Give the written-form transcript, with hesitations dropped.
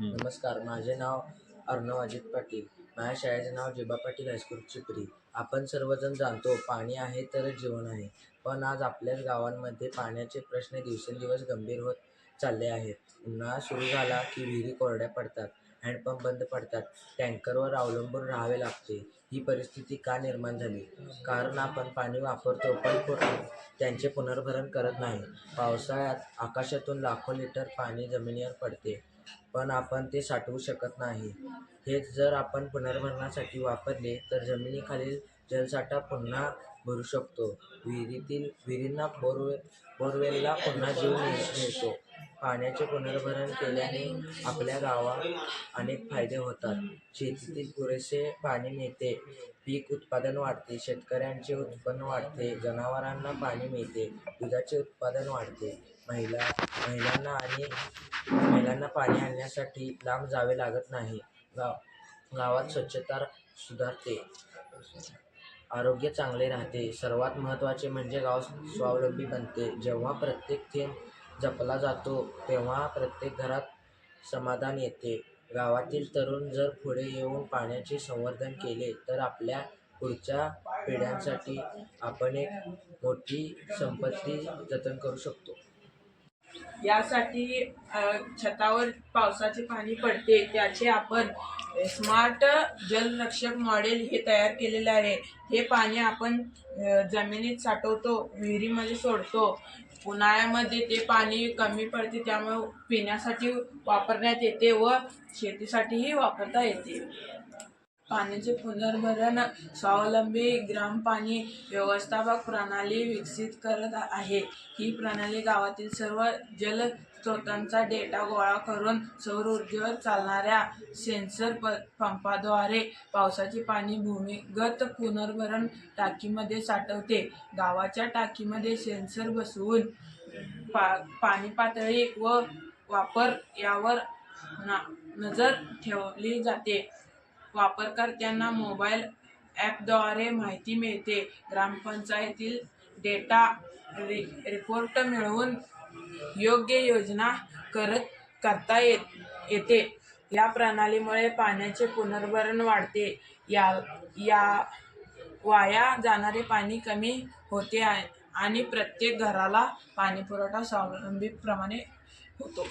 हं. नमस्कार, माझे नाव अर्णव अजित पाटील. माझ्या शाळेचे नाव जेबा पाटील हायस्कूल चिखली. आपण सर्वजण जाणतो, पाणी आहे तरच जीवन आहे. पण आज आपल्याच गावांमध्ये पाण्याचे प्रश्न दिवसेंदिवस गंभीर होत चालले आहेत. उन्हाळा सुरू झाला की विहिरी कोरड्या पडतात, हँडपंप बंद पडतात, टँकरवर अवलंबून राहावे लागते. ही परिस्थिती का निर्माण झाली? कारण आपण पाणी वापरतो, पण त्यांचे पुनर्भरण करत नाही. पावसाळ्यात आकाशातून लाखो लिटर पाणी जमिनीवर पडते, पण आपण ते साठवू शकत नाही. हेच जर आपण पुनर्भरणासाठी वापरले तर जमिनीखालील जलसाठा पुन्हा भरू शकतो. विहिरींना बोरवेलला पुन्हा जीव मिळतो. पाण्याचे पुनर्भरण केल्याने आपल्या गावात अनेक फायदे होतात. शेतीतील पुरेसे पाणी मिळते, पीक उत्पादन वाढते, शेतकऱ्यांचे उत्पन्न वाढते, जनावरांना पाणी मिळते, दुधाचे उत्पादन वाढते, महिलांना पाणी आणण्यासाठी लांब जावे लागत नाही. गावात स्वच्छता सुधारते, आरोग्य चांगले राहते. सर्वात महत्त्वाचे म्हणजे गाव स्वावलंबी बनते. जेव्हा प्रत्येक थेंब जपला जातो तेव्हा प्रत्येक घरात समाधान येते. गावातील तरुण जर पुढे येऊन पाण्याचे संवर्धन केले तर आपल्या पुढच्या पिढ्यांसाठी आपण एक मोठी संपत्ती जतन करू शकतो. यासाठी छतावर पावसाचे पाणी पडते त्याचे आपण स्मार्ट जलरक्षक मॉडेल हे तयार केलेले आहे. हे पाणी आपण जमिनीत साठवतो, विहिरीमध्ये सोडतो. उन्हाळ्यामध्ये ते पाणी कमी पडते, त्यामुळे पिण्यासाठी वापरण्यात येते व शेतीसाठीही वापरता येते. पाण्याचे पुनर्भरण स्वावलंबी ग्राम पाणी व्यवस्थापक प्रणाली विकसित करत आहे. ही प्रणाली गावातील सर्व जलस्रोतांचा डेटा गोळा करून सौर ऊर्जेवर चालणाऱ्या सेन्सर पंपाद्वारे पावसाचे पाणी भूमिगत पुनर्भरण टाकीमध्ये साठवते. गावाच्या टाकीमध्ये सेन्सर बसवून पाणी पातळी व वापर यावर नजर ठेवली जाते. वापरकर्त्यांना मोबाईल ॲपद्वारे माहिती मिळते. ग्रामपंचायतीतील डेटा रिपोर्ट मिळवून योग्य योजना करता येते. या प्रणालीमुळे पाण्याचे पुनर्भरण वाढते, वाया जाणारे पाणी कमी होते आणि प्रत्येक घराला पाणीपुरवठा स्वावलंबीपणे होतो.